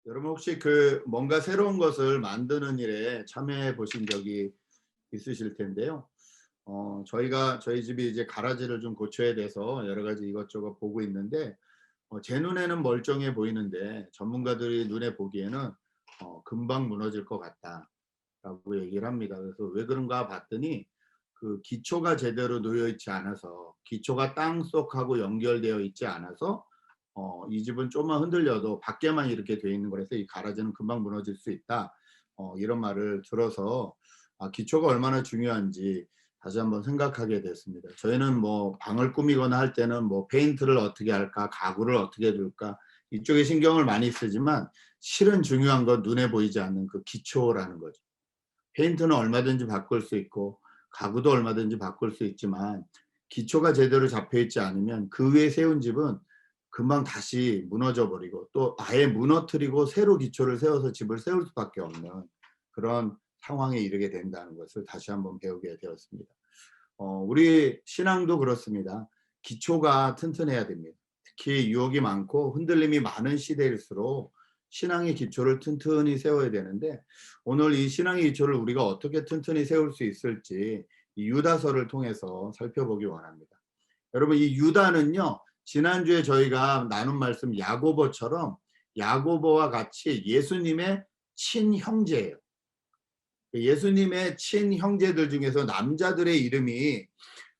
여러분 혹시 뭔가 새로운 것을 만드는 일에 참여해 보신 적이 있으실 텐데요. 저희 집이 이제 가라지를 좀 고쳐야 돼서 여러 가지 이것저것 보고 있는데, 제 눈에는 멀쩡해 보이는데 전문가들이 눈에 보기에는 금방 무너질 것 같다라고 얘기를 합니다. 그래서 왜 그런가 봤더니 그 기초가 제대로 놓여 있지 않아서, 기초가 땅속하고 연결되어 있지 않아서 이 집은 좀만 흔들려도 밖에만 이렇게 돼 있는 거라서 이 가라지는 금방 무너질 수 있다. 이런 말을 들어서 기초가 얼마나 중요한지 다시 한번 생각하게 됐습니다. 저희는 뭐 방을 꾸미거나 할 때는 뭐 페인트를 어떻게 할까, 가구를 어떻게 둘까 이쪽에 신경을 많이 쓰지만, 실은 중요한 건 눈에 보이지 않는 그 기초라는 거죠. 페인트는 얼마든지 바꿀 수 있고 가구도 얼마든지 바꿀 수 있지만, 기초가 제대로 잡혀 있지 않으면 그 위에 세운 집은 금방 다시 무너져 버리고, 또 아예 무너뜨리고 새로 기초를 세워서 집을 세울 수밖에 없는 그런 상황에 이르게 된다는 것을 다시 한번 배우게 되었습니다. 우리 신앙도 그렇습니다. 기초가 튼튼해야 됩니다. 특히 유혹이 많고 흔들림이 많은 시대일수록 신앙의 기초를 튼튼히 세워야 되는데, 오늘 이 신앙의 기초를 우리가 어떻게 튼튼히 세울 수 있을지 이 유다서를 통해서 살펴보기 원합니다. 여러분, 이 유다는요, 지난주에 저희가 나눈 말씀 야고보처럼 야고보와 같이 예수님의 친형제예요. 예수님의 친형제들 중에서 남자들의 이름이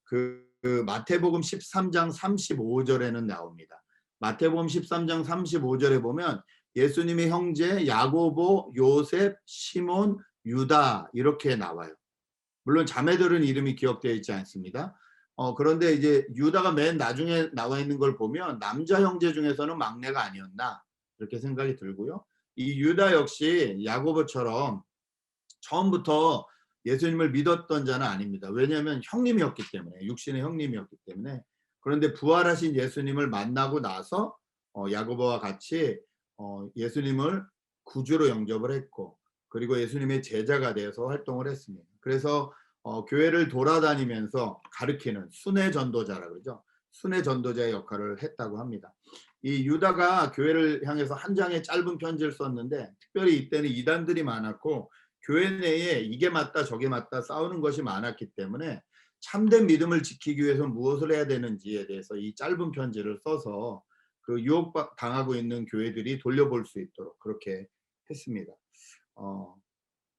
그 마태복음 13장 35절에는 나옵니다. 마태복음 13장 35절에 보면 예수님의 형제 야고보, 요셉, 시몬, 유다 이렇게 나와요. 물론 자매들은 이름이 기억되어 있지 않습니다. 그런데 이제 유다가 맨 나중에 나와 있는 걸 보면 남자 형제 중에서는 막내가 아니었나 이렇게 생각이 들고요. 이 유다 역시 야고보처럼 처음부터 예수님을 믿었던 자는 아닙니다. 왜냐하면 형님이었기 때문에, 육신의 형님이었기 때문에. 그런데 부활하신 예수님을 만나고 나서 야고보와 같이 예수님을 구주로 영접을 했고, 그리고 예수님의 제자가 되어서 활동을 했습니다. 그래서 교회를 돌아다니면서 가르치는 순회 전도자라 그러죠. 순회 전도자의 역할을 했다고 합니다. 이 유다가 교회를 향해서 한 장의 짧은 편지를 썼는데, 특별히 이때는 이단들이 많았고 교회 내에 이게 맞다 저게 맞다 싸우는 것이 많았기 때문에 참된 믿음을 지키기 위해서 무엇을 해야 되는지에 대해서 이 짧은 편지를 써서 그 유혹 당하고 있는 교회들이 돌려볼 수 있도록 그렇게 했습니다.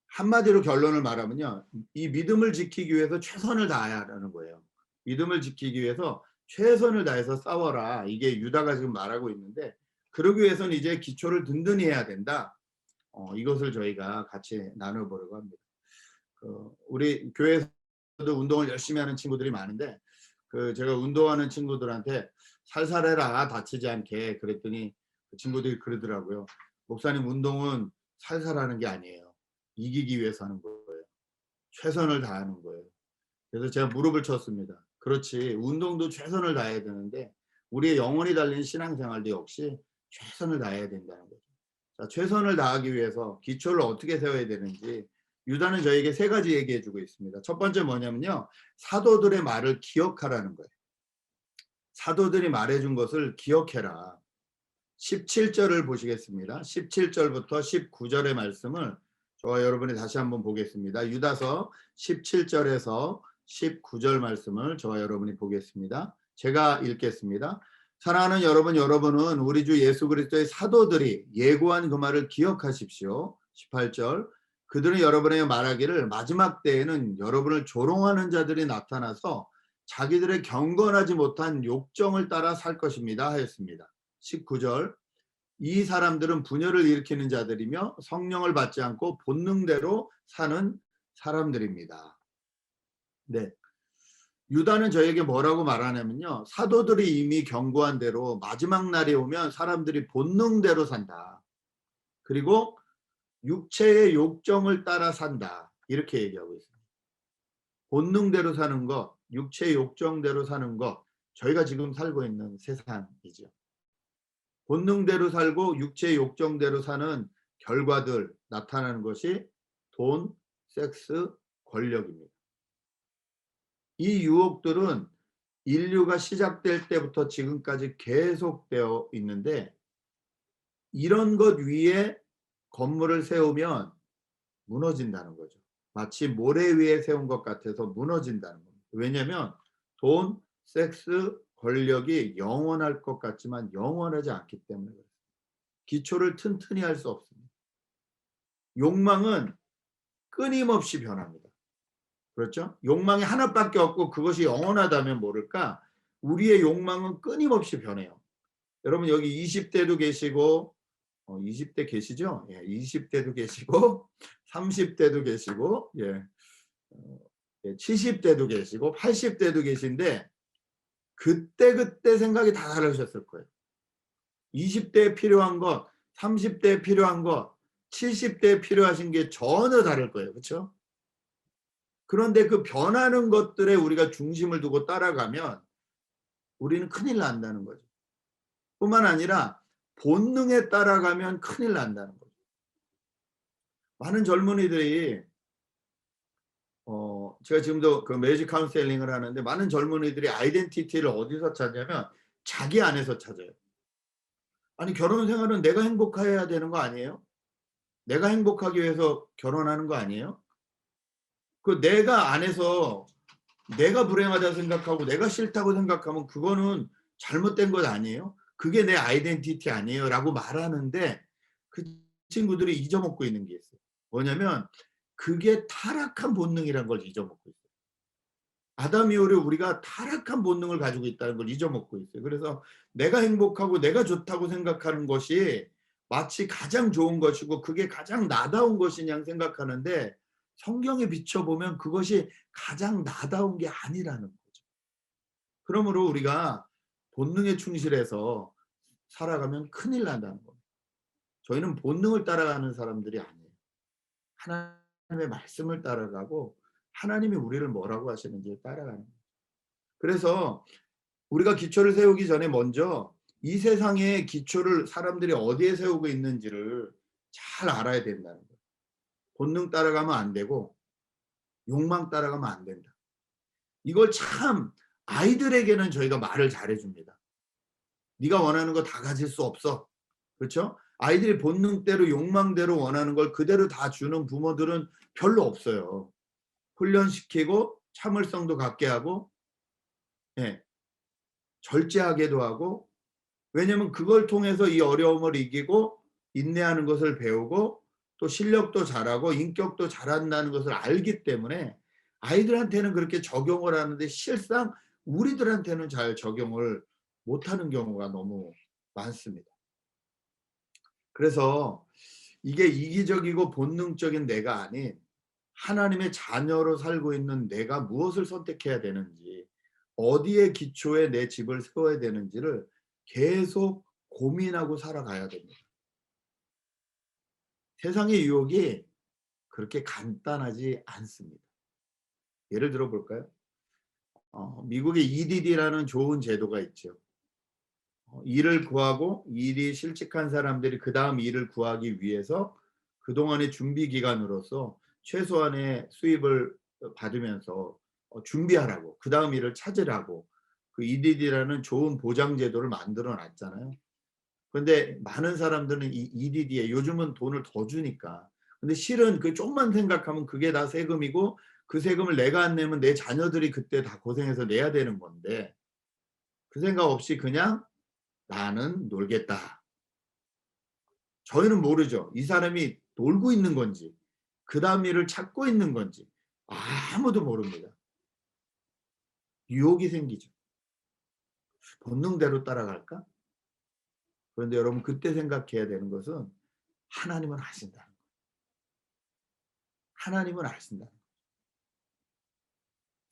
한마디로 결론을 말하면요, 이 믿음을 지키기 위해서 최선을 다해야 하는 거예요. 믿음을 지키기 위해서 최선을 다해서 싸워라, 이게 유다가 지금 말하고 있는데, 그러기 위해서는 이제 기초를 든든히 해야 된다. 이것을 저희가 같이 나눠보려고 합니다. 우리 교회에서도 운동을 열심히 하는 친구들이 많은데, 제가 운동하는 친구들한테 살살해라 다치지 않게 그랬더니 그 친구들이 그러더라고요. 목사님, 운동은 살살하는 게 아니에요. 이기기 위해서 하는 거예요. 최선을 다하는 거예요. 그래서 제가 무릎을 쳤습니다. 그렇지, 운동도 최선을 다해야 되는데 우리의 영혼이 달린 신앙생활도 역시 최선을 다해야 된다는 거죠. 자, 최선을 다하기 위해서 기초를 어떻게 세워야 되는지 유다는 저에게 세 가지 얘기해 주고 있습니다. 첫 번째 뭐냐면요, 사도들의 말을 기억하라는 거예요. 사도들이 말해준 것을 기억해라. 17절을 보시겠습니다. 17절부터 19절의 말씀을 저와 여러분이 다시 한번 보겠습니다. 유다서 17절에서 19절 말씀을 저와 여러분이 보겠습니다. 제가 읽겠습니다. 사랑하는 여러분, 여러분은 우리 주 예수 그리스도의 사도들이 예고한 그 말을 기억하십시오. 18절, 그들은 여러분에게 말하기를 마지막 때에는 여러분을 조롱하는 자들이 나타나서 자기들의 경건하지 못한 욕정을 따라 살 것입니다 하였습니다. 19절, 이 사람들은 분열을 일으키는 자들이며 성령을 받지 않고 본능대로 사는 사람들입니다. 네, 유다는 저에게 뭐라고 말하냐면요, 사도들이 이미 경고한 대로 마지막 날이 오면 사람들이 본능대로 산다. 그리고 육체의 욕정을 따라 산다. 이렇게 얘기하고 있습니다. 본능대로 사는 것, 육체의 욕정대로 사는 것, 저희가 지금 살고 있는 세상이죠. 본능대로 살고 육체의 욕정대로 사는 결과들 나타나는 것이 돈, 섹스, 권력입니다. 이 유혹들은 인류가 시작될 때부터 지금까지 계속되어 있는데, 이런 것 위에 건물을 세우면 무너진다는 거죠. 마치 모래 위에 세운 것 같아서 무너진다는 겁니다. 왜냐하면 돈, 섹스, 권력이 영원할 것 같지만 영원하지 않기 때문에 그래요. 기초를 튼튼히 할 수 없습니다. 욕망은 끊임없이 변합니다. 그렇죠? 욕망이 하나밖에 없고 그것이 영원하다면 모를까 우리의 욕망은 끊임없이 변해요. 여러분 여기 20대도 계시고 20대 계시죠? 예, 20대도 계시고 30대도 계시고 예, 70대도 계시고 80대도 계신데 그때 생각이 다 다르셨을 거예요. 20대에 필요한 것, 30대에 필요한 것, 70대에 필요하신 게 전혀 다를 거예요. 그렇죠? 그런데 그 변하는 것들에 우리가 중심을 두고 따라가면 우리는 큰일 난다는 거죠. 뿐만 아니라 본능에 따라가면 큰일 난다는 거죠. 많은 젊은이들이 제가 지금도 그 매직 카운셀링을 하는데 많은 젊은이들이 아이덴티티를 어디서 찾냐면 자기 안에서 찾아요. 아니 결혼 생활은 내가 행복해야 되는 거 아니에요? 내가 행복하기 위해서 결혼하는 거 아니에요? 그 내가 안에서 내가 불행하다 생각하고 내가 싫다고 생각하면 그거는 잘못된 것 아니에요? 그게 내 아이덴티티 아니에요? 라고 말하는데 그 친구들이 잊어먹고 있는 게 있어요. 뭐냐면 그게 타락한 본능이라는 걸 잊어먹고 있어요. 아담 이후로 우리가 타락한 본능을 가지고 있다는 걸 잊어먹고 있어요. 그래서 내가 행복하고 내가 좋다고 생각하는 것이 마치 가장 좋은 것이고 그게 가장 나다운 것이냐 생각하는데 성경에 비춰보면 그것이 가장 나다운 게 아니라는 거죠. 그러므로 우리가 본능에 충실해서 살아가면 큰일 난다는 겁니다. 저희는 본능을 따라가는 사람들이 아니에요. 하나님의 말씀을 따라가고 하나님이 우리를 뭐라고 하시는지를 따라가는 거예요. 그래서 우리가 기초를 세우기 전에 먼저 이 세상의 기초를 사람들이 어디에 세우고 있는지를 잘 알아야 된다는 거예요. 본능 따라가면 안 되고 욕망 따라가면 안 된다. 이걸 참 아이들에게는 저희가 말을 잘해줍니다. 네가 원하는 거 다 가질 수 없어. 그렇죠? 아이들이 본능대로 욕망대로 원하는 걸 그대로 다 주는 부모들은 별로 없어요. 훈련시키고 참을성도 갖게 하고 예, 절제하게도 하고 왜냐하면 그걸 통해서 이 어려움을 이기고 인내하는 것을 배우고 또 실력도 잘하고 인격도 잘한다는 것을 알기 때문에 아이들한테는 그렇게 적용을 하는데 실상 우리들한테는 잘 적용을 못하는 경우가 너무 많습니다. 그래서 이게 이기적이고 본능적인 내가 아닌 하나님의 자녀로 살고 있는 내가 무엇을 선택해야 되는지 어디에 기초에 내 집을 세워야 되는지를 계속 고민하고 살아가야 됩니다. 세상의 유혹이 그렇게 간단하지 않습니다. 예를 들어 볼까요? 미국의 EDD라는 좋은 제도가 있죠. 일을 구하고 일이 실직한 사람들이 그 다음 일을 구하기 위해서 그동안의 준비 기간으로서 최소한의 수입을 받으면서 준비하라고 그 다음 일을 찾으라고 그 EDD라는 좋은 보장 제도를 만들어 놨잖아요. 그런데 많은 사람들은 이 EDD에 요즘은 돈을 더 주니까 근데 실은 그 좀만 생각하면 그게 다 세금이고 그 세금을 내가 안 내면 내 자녀들이 그때 다 고생해서 내야 되는 건데 그 생각 없이 그냥 나는 놀겠다. 저희는 모르죠. 이 사람이 놀고 있는 건지 그 다음 일을 찾고 있는 건지 아무도 모릅니다. 유혹이 생기죠. 본능대로 따라갈까? 그런데 여러분 그때 생각해야 되는 것은 하나님은 아신다. 하나님은 아신다.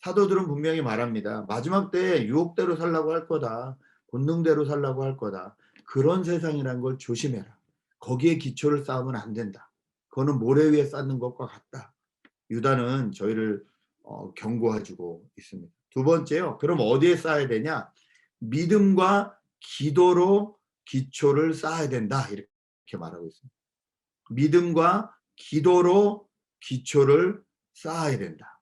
사도들은 분명히 말합니다. 마지막 때에 유혹대로 살라고 할 거다. 본능대로 살라고 할 거다. 그런 세상이란 걸 조심해라. 거기에 기초를 쌓으면 안 된다. 그거는 모래 위에 쌓는 것과 같다. 유다는 저희를 경고해주고 있습니다. 두 번째요. 그럼 어디에 쌓아야 되냐? 믿음과 기도로 기초를 쌓아야 된다. 이렇게 말하고 있습니다. 믿음과 기도로 기초를 쌓아야 된다.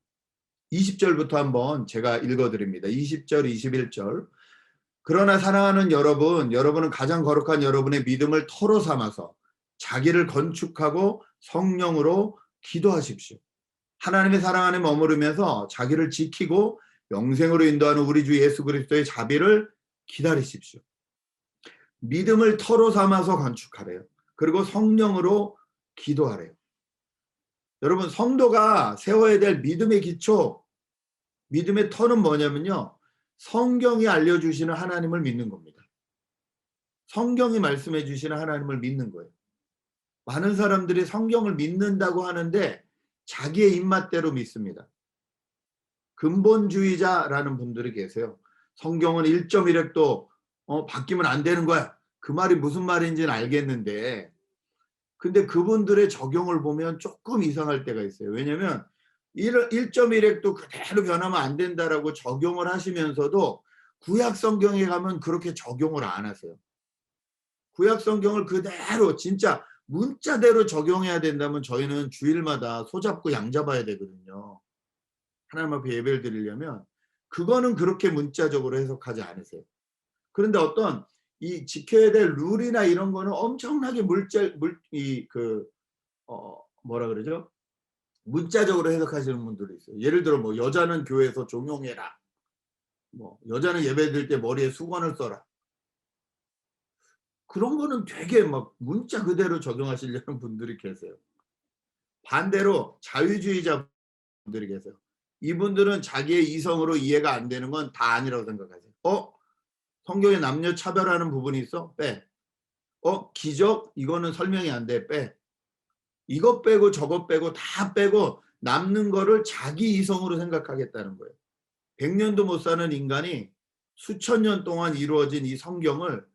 20절부터 한번 제가 읽어드립니다. 20절, 21절. 그러나 사랑하는 여러분, 여러분은 가장 거룩한 여러분의 믿음을 터로 삼아서 자기를 건축하고 성령으로 기도하십시오. 하나님의 사랑 안에 머무르면서 자기를 지키고 영생으로 인도하는 우리 주 예수 그리스도의 자비를 기다리십시오. 믿음을 터로 삼아서 건축하래요. 그리고 성령으로 기도하래요. 여러분, 성도가 세워야 될 믿음의 기초, 믿음의 터는 뭐냐면요, 성경이 알려주시는 하나님을 믿는 겁니다. 성경이 말씀해 주시는 하나님을 믿는 거예요. 많은 사람들이 성경을 믿는다고 하는데 자기의 입맛대로 믿습니다. 근본주의자라는 분들이 계세요. 성경은 1.1획도 바뀌면 안 되는 거야. 그 말이 무슨 말인지는 알겠는데, 근데 그분들의 적용을 보면 조금 이상할 때가 있어요. 왜냐하면 1.1획도 그대로 변하면 안 된다라고 적용을 하시면서도 구약 성경에 가면 그렇게 적용을 안 하세요. 구약 성경을 그대로 진짜 문자대로 적용해야 된다면 저희는 주일마다 소잡고 양 잡아야 되거든요. 하나님 앞에 예배를 드리려면 그거는 그렇게 문자적으로 해석하지 않으세요. 그런데 어떤 이 지켜야 될 룰이나 이런 거는 엄청나게 뭐라 그러죠? 문자적으로 해석하시는 분들이 있어요. 예를 들어 뭐 여자는 교회에서 종용해라. 뭐 여자는 예배 드릴 때 머리에 수건을 써라. 그런 거는 되게 막 문자 그대로 적용하시려는 분들이 계세요. 반대로 자유주의자 분들이 계세요. 이분들은 자기의 이성으로 이해가 안 되는 건 다 아니라고 생각하세요. 성경에 남녀 차별하는 부분이 있어? 빼. 기적? 이거는 설명이 안 돼. 빼. 이것 빼고 저것 빼고 다 빼고 남는 거를 자기 이성으로 생각하겠다는 거예요. 100년도 못 사는 인간이 수천 년 동안 이루어진 이 성경을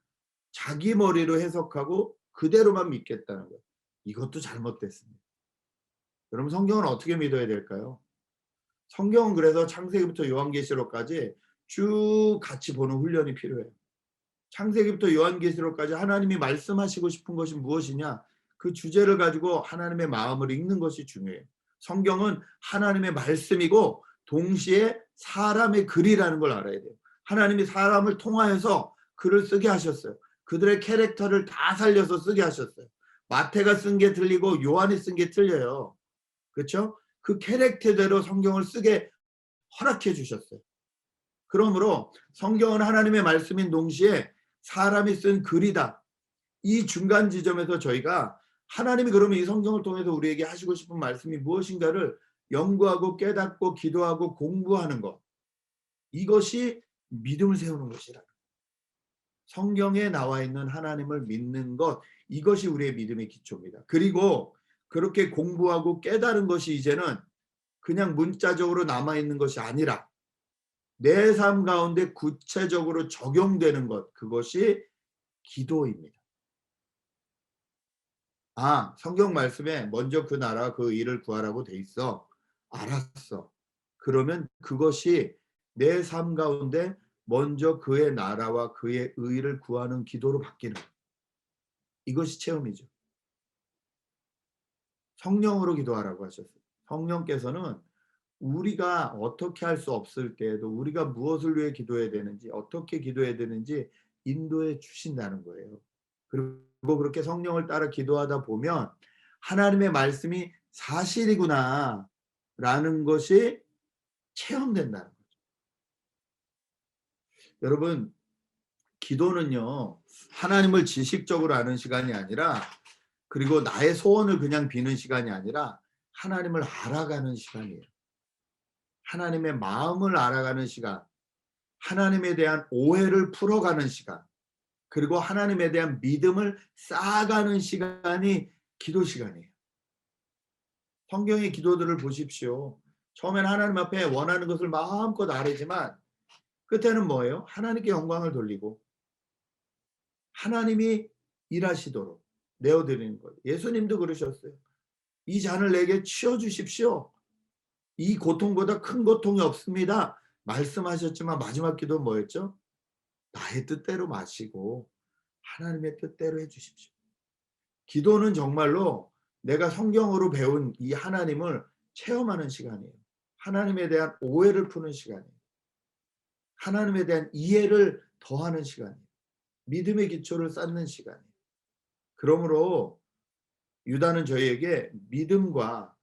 자기 머리로 해석하고 그대로만 믿겠다는 거예요. 이것도 잘못됐습니다. 여러분, 성경을 어떻게 믿어야 될까요? 성경은 그래서 창세기부터 요한계시록까지 쭉 같이 보는 훈련이 필요해요. 창세기부터 요한계시록까지 하나님이 말씀하시고 싶은 것이 무엇이냐, 그 주제를 가지고 하나님의 마음을 읽는 것이 중요해요. 성경은 하나님의 말씀이고 동시에 사람의 글이라는 걸 알아야 돼요. 하나님이 사람을 통하여서 글을 쓰게 하셨어요. 그들의 캐릭터를 다 살려서 쓰게 하셨어요. 마태가 쓴 게 틀리고 요한이 쓴 게 틀려요. 그렇죠? 그 캐릭터대로 성경을 쓰게 허락해 주셨어요. 그러므로 성경은 하나님의 말씀인 동시에 사람이 쓴 글이다. 이 중간 지점에서 저희가 하나님이 그러면 이 성경을 통해서 우리에게 하시고 싶은 말씀이 무엇인가를 연구하고 깨닫고 기도하고 공부하는 것. 이것이 믿음을 세우는 것이라. 성경에 나와 있는 하나님을 믿는 것, 이것이 우리의 믿음의 기초입니다. 그리고 그렇게 공부하고 깨달은 것이 이제는 그냥 문자적으로 남아있는 것이 아니라 내 삶 가운데 구체적으로 적용되는 것, 그것이 기도입니다. 성경 말씀에 먼저 그 나라 그 일을 구하라고 돼 있어. 알았어. 그러면 그것이 내 삶 가운데 먼저 그의 나라와 그의 의를 구하는 기도로 바뀌는 거예요. 이것이 체험이죠. 성령으로 기도하라고 하셨어요. 성령께서는 우리가 어떻게 할 수 없을 때에도 우리가 무엇을 위해 기도해야 되는지, 어떻게 기도해야 되는지 인도해 주신다는 거예요. 그리고 그렇게 성령을 따라 기도하다 보면 하나님의 말씀이 사실이구나 라는 것이 체험된다는 거죠. 여러분, 기도는요, 하나님을 지식적으로 아는 시간이 아니라, 그리고 나의 소원을 그냥 비는 시간이 아니라 하나님을 알아가는 시간이에요. 하나님의 마음을 알아가는 시간, 하나님에 대한 오해를 풀어가는 시간, 그리고 하나님에 대한 믿음을 쌓아가는 시간이 기도 시간이에요. 성경의 기도들을 보십시오. 처음엔 하나님 앞에 원하는 것을 마음껏 아뢰지만 끝에는 뭐예요? 하나님께 영광을 돌리고 하나님이 일하시도록 내어드리는 거예요. 예수님도 그러셨어요. 이 잔을 내게 치워주십시오. 이 고통보다 큰 고통이 없습니다. 말씀하셨지만 마지막 기도는 뭐였죠? 나의 뜻대로 마시고 하나님의 뜻대로 해주십시오. 기도는 정말로 내가 성경으로 배운 이 하나님을 체험하는 시간이에요. 하나님에 대한 오해를 푸는 시간이에요. 하나님에 대한 이해를 더하는 시간이에요. 믿음의 기초를 쌓는 시간이에요. 그러므로 유다는 저희에게 믿음과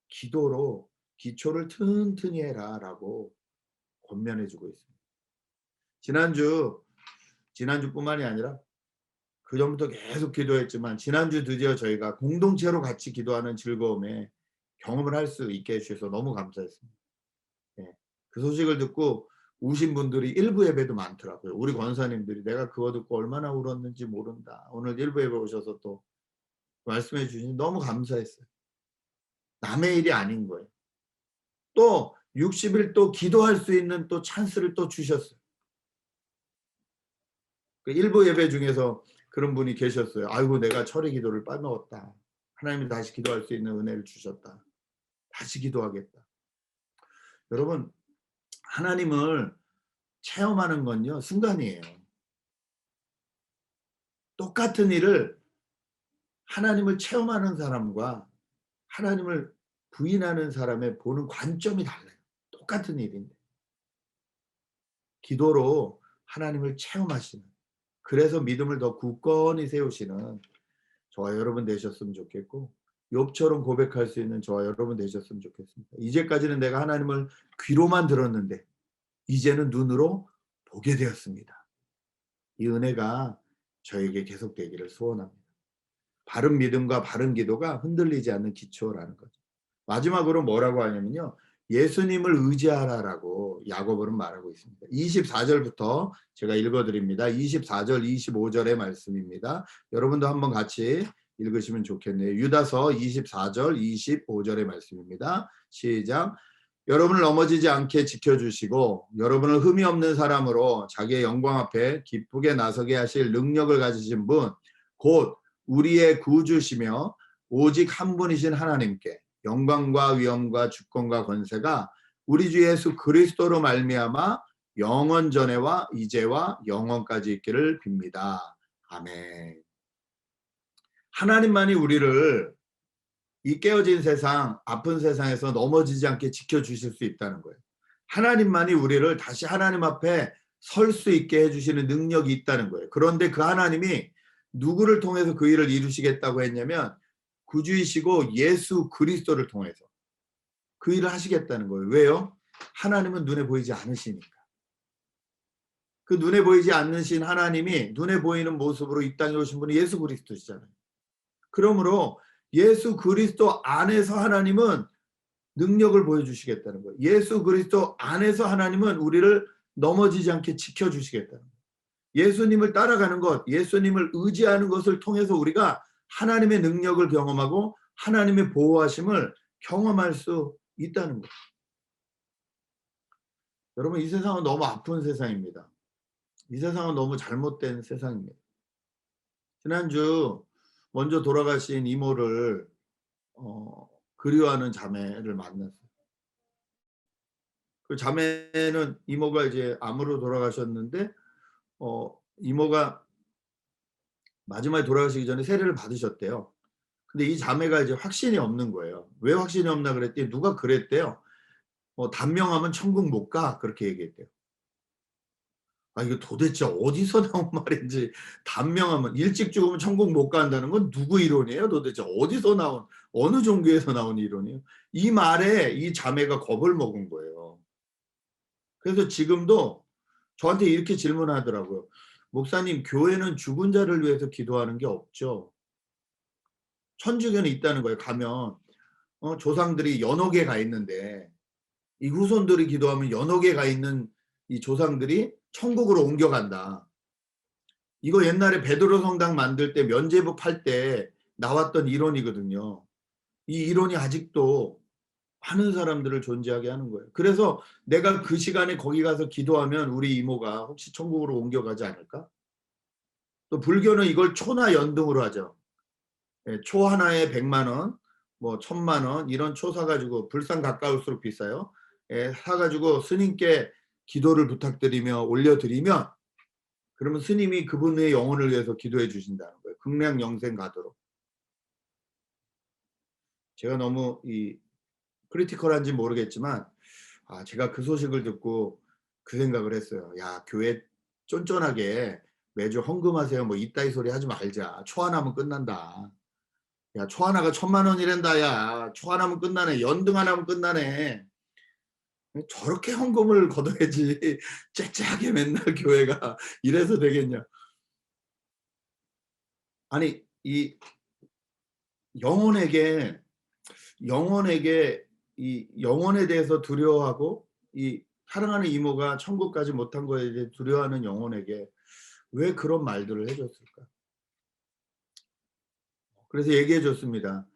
기도로 기초를 튼튼히 해라라고 권면해 주고 있습니다. 지난주뿐만이 아니라 그전부터 계속 기도했지만 지난주 드디어 저희가 공동체로 같이 기도하는 즐거움에 경험을 할 수 있게 해주셔서 너무 감사했습니다. 예. 그 소식을 듣고 우신 분들이 일부 예배도 많더라고요. 우리 권사님들이 내가 그거 듣고 얼마나 울었는지 모른다. 오늘 일부 예배 오셔서 또 말씀해 주시니 너무 감사했어요. 남의 일이 아닌 거예요. 또 60일 또 기도할 수 있는 또 찬스를 또 주셨어요. 그 일부 예배 중에서 그런 분이 계셨어요. 아이고 내가 철의 기도를 빠먹었다. 하나님이 다시 기도할 수 있는 은혜를 주셨다. 다시 기도하겠다. 여러분 하나님을 체험하는 건요 순간이에요. 똑같은 일을 하나님을 체험하는 사람과 하나님을 부인하는 사람의 보는 관점이 달라요. 똑같은 일인데. 기도로 하나님을 체험하시는, 그래서 믿음을 더 굳건히 세우시는 저와 여러분 되셨으면 좋겠고, 욥처럼 고백할 수 있는 저와 여러분 되셨으면 좋겠습니다. 이제까지는 내가 하나님을 귀로만 들었는데 이제는 눈으로 보게 되었습니다. 이 은혜가 저에게 계속되기를 소원합니다. 바른 믿음과 바른 기도가 흔들리지 않는 기초라는 거죠. 마지막으로 뭐라고 하냐면요. 예수님을 의지하라라고 야고보는 말하고 있습니다. 24절부터 제가 읽어드립니다. 24절, 25절의 말씀입니다. 여러분도 한번 같이 읽으시면 좋겠네요. 유다서 24절, 25절의 말씀입니다. 시작. 여러분을 넘어지지 않게 지켜주시고 여러분을 흠이 없는 사람으로 자기의 영광 앞에 기쁘게 나서게 하실 능력을 가지신 분, 곧 우리의 구주시며 오직 한 분이신 하나님께 영광과 위엄과 주권과 권세가 우리 주 예수 그리스도로 말미암아 영원 전에와 이제와 영원까지 있기를 빕니다. 아멘. 하나님만이 우리를 이 깨어진 세상, 아픈 세상에서 넘어지지 않게 지켜주실 수 있다는 거예요. 하나님만이 우리를 다시 하나님 앞에 설 수 있게 해주시는 능력이 있다는 거예요. 그런데 그 하나님이 누구를 통해서 그 일을 이루시겠다고 했냐면 구주이시고 예수 그리스도를 통해서 그 일을 하시겠다는 거예요. 왜요? 하나님은 눈에 보이지 않으시니까. 그 눈에 보이지 않으신 하나님이 눈에 보이는 모습으로 이 땅에 오신 분이 예수 그리스도시잖아요. 그러므로 예수 그리스도 안에서 하나님은 능력을 보여주시겠다는 거예요. 예수 그리스도 안에서 하나님은 우리를 넘어지지 않게 지켜주시겠다는 거예요. 예수님을 따라가는 것, 예수님을 의지하는 것을 통해서 우리가 하나님의 능력을 경험하고 하나님의 보호하심을 경험할 수 있다는 거예요. 여러분 이 세상은 너무 아픈 세상입니다. 이 세상은 너무 잘못된 세상입니다. 지난주 먼저 돌아가신 이모를 그리워하는 자매를 만났어요. 그 자매는 이모가 이제 암으로 돌아가셨는데 이모가 마지막에 돌아가시기 전에 세례를 받으셨대요. 근데 이 자매가 이제 확신이 없는 거예요. 왜 확신이 없나 그랬더니 누가 그랬대요. 단명하면 천국 못 가 그렇게 얘기했대요. 아 이거 도대체 어디서 나온 말인지. 단명하면 일찍 죽으면 천국 못 간다는 건 누구 이론이에요? 도대체 어디서 나온, 어느 종교에서 나온 이론이에요? 이 말에 이 자매가 겁을 먹은 거예요. 그래서 지금도 저한테 이렇게 질문하더라고요. 목사님 교회는 죽은 자를 위해서 기도하는 게 없죠? 천주교는 있다는 거예요. 가면 조상들이 연옥에 가 있는데 이 후손들이 기도하면 연옥에 가 있는 이 조상들이 천국으로 옮겨간다. 이거 옛날에 베드로 성당 만들 때 면죄부 팔 때 나왔던 이론이거든요. 이 이론이 아직도 많은 사람들을 존재하게 하는 거예요. 그래서 내가 그 시간에 거기 가서 기도하면 우리 이모가 혹시 천국으로 옮겨가지 않을까? 또 불교는 이걸 초나 연등으로 하죠. 초 하나에 100만 원, 뭐 1000만 원 이런 초 사가지고, 불상 가까울수록 비싸요. 사가지고 스님께 기도를 부탁드리며 올려드리면 그러면 스님이 그분의 영혼을 위해서 기도해 주신다는 거예요. 극량 영생 가도록. 제가 너무 이 크리티컬한지 모르겠지만 제가 그 소식을 듣고 그 생각을 했어요. 야, 교회 쫀쫀하게 매주 헌금하세요. 뭐 이따위 소리 하지 말자. 초 하나면 끝난다. 야, 초 하나가 1,000,000원이란다. 야, 초 하나면 끝나네. 연등 하나면 끝나네. 저렇게 헌금을 걷어야지. 째째하게 맨날 교회가 이래서 되겠냐. 아니, 이 영혼에게 이 영혼에 대해서 두려워하고, 이 사랑하는 이모가 천국 가지 못한 거에 대해 두려워하는 영혼에게 왜 그런 말들을 해줬을까? 그래서 얘기해 줬습니다.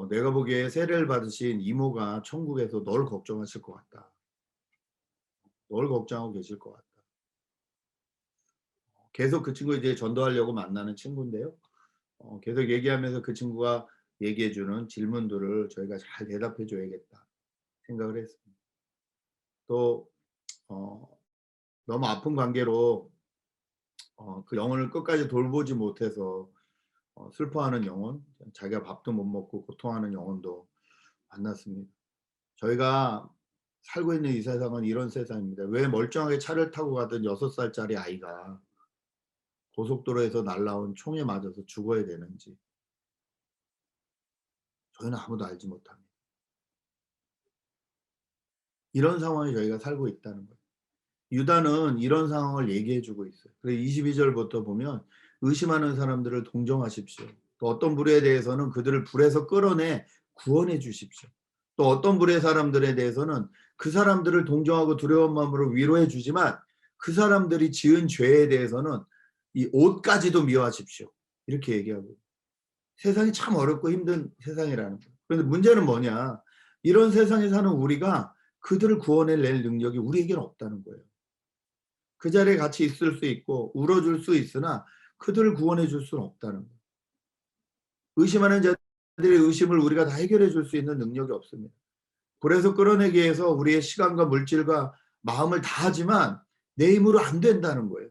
내가 보기에 세례를 받으신 이모가 천국에서 널 걱정하실 것 같다. 널 걱정하고 계실 것 같다. 계속 그 친구 이제 전도하려고 만나는 친구인데요. 계속 얘기하면서 그 친구가 얘기해 주는 질문들을 저희가 잘 대답해 줘야겠다 생각을 했습니다. 또 너무 아픈 관계로 그 영혼을 끝까지 돌보지 못해서 슬퍼하는 영혼, 자기가 밥도 못 먹고 고통하는 영혼도 만났습니다. 저희가 살고 있는 이 세상은 이런 세상입니다. 왜 멀쩡하게 차를 타고 가던 6살짜리 아이가 고속도로에서 날라온 총에 맞아서 죽어야 되는지 저희는 아무도 알지 못합니다. 이런 상황에 저희가 살고 있다는 거예요. 유다는 이런 상황을 얘기해 주고 있어요. 그래서 22절부터 보면 의심하는 사람들을 동정하십시오. 또 어떤 불에 대해서는 그들을 불에서 끌어내 구원해 주십시오. 또 어떤 불의 사람들에 대해서는 그 사람들을 동정하고 두려운 마음으로 위로해 주지만 그 사람들이 지은 죄에 대해서는 이 옷까지도 미워하십시오. 이렇게 얘기하고, 세상이 참 어렵고 힘든 세상이라는 거예요. 그런데 문제는 뭐냐? 이런 세상에 사는 우리가 그들을 구원해낼 능력이 우리에게는 없다는 거예요. 그 자리에 같이 있을 수 있고 울어줄 수 있으나 그들을 구원해 줄 수는 없다는 거예요. 의심하는 자들의 의심을 우리가 다 해결해 줄 수 있는 능력이 없습니다. 불에서 끌어내기 위해서 우리의 시간과 물질과 마음을 다하지만 내 힘으로 안 된다는 거예요.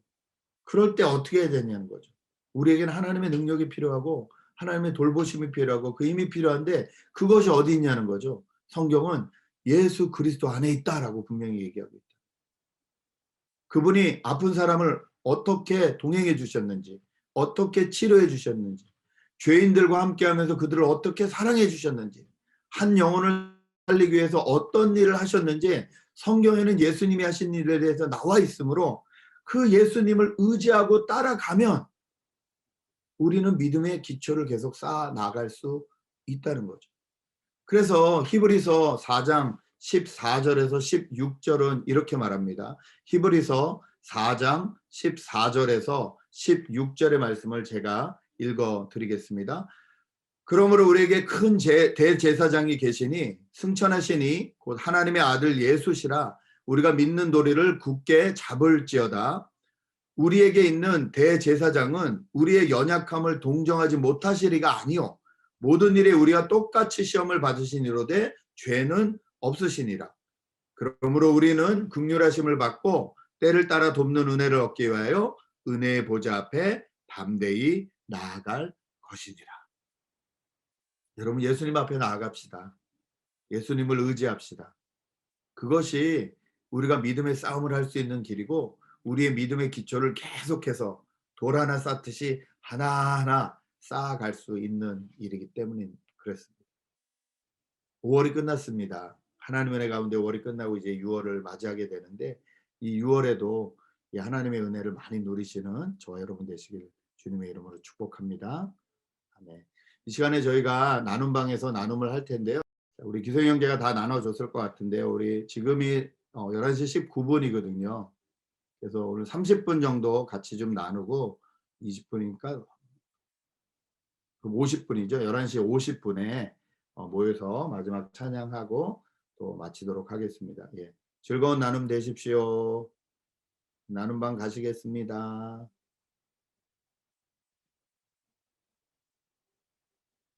그럴 때 어떻게 해야 되냐는 거죠. 우리에게는 하나님의 능력이 필요하고 하나님의 돌보심이 필요하고 그 힘이 필요한데 그것이 어디 있냐는 거죠. 성경은 예수 그리스도 안에 있다라고 분명히 얘기하고 있다. 그분이 아픈 사람을 어떻게 동행해 주셨는지, 어떻게 치료해 주셨는지, 죄인들과 함께하면서 그들을 어떻게 사랑해 주셨는지, 한 영혼을 살리기 위해서 어떤 일을 하셨는지 성경에는 예수님이 하신 일에 대해서 나와 있으므로 그 예수님을 의지하고 따라가면 우리는 믿음의 기초를 계속 쌓아 나갈 수 있다는 거죠. 그래서 히브리서 4장 14절에서 16절은 이렇게 말합니다. 히브리서 4장 14절에서 16절의 말씀을 제가 읽어 드리겠습니다. 그러므로 우리에게 큰 대제사장이 계시니 승천하시니 곧 하나님의 아들 예수시라. 우리가 믿는 도리를 굳게 잡을지어다. 우리에게 있는 대제사장은 우리의 연약함을 동정하지 못하시리가 아니요 모든 일에 우리가 똑같이 시험을 받으시니로되 죄는 없으시니라. 그러므로 우리는 긍휼하심을 받고 때를 따라 돕는 은혜를 얻기 위하여 은혜의 보좌 앞에 담대히 나아갈 것이니라. 여러분, 예수님 앞에 나아갑시다. 예수님을 의지합시다. 그것이 우리가 믿음의 싸움을 할 수 있는 길이고 우리의 믿음의 기초를 계속해서 돌 하나 쌓듯이 하나하나 쌓아갈 수 있는 일이기 때문에 그렇습니다. 5월이 끝났습니다. 하나님의 은혜 가운데 5월이 끝나고 이제 6월을 맞이하게 되는데 이 6월에도 이 하나님의 은혜를 많이 누리시는 저와 여러분 되시길 주님의 이름으로 축복합니다. 아멘. 이 시간에 저희가 나눔방에서 나눔을 할 텐데요. 우리 기성 형제가 다 나눠줬을 것 같은데요. 우리 지금이 11시 19분이거든요. 그래서 오늘 30분 정도 같이 좀 나누고 20분이니까 50분이죠. 11시 50분에 모여서 마지막 찬양하고 또 마치도록 하겠습니다. 예. 즐거운 나눔 되십시오. 나눔방 가시겠습니다.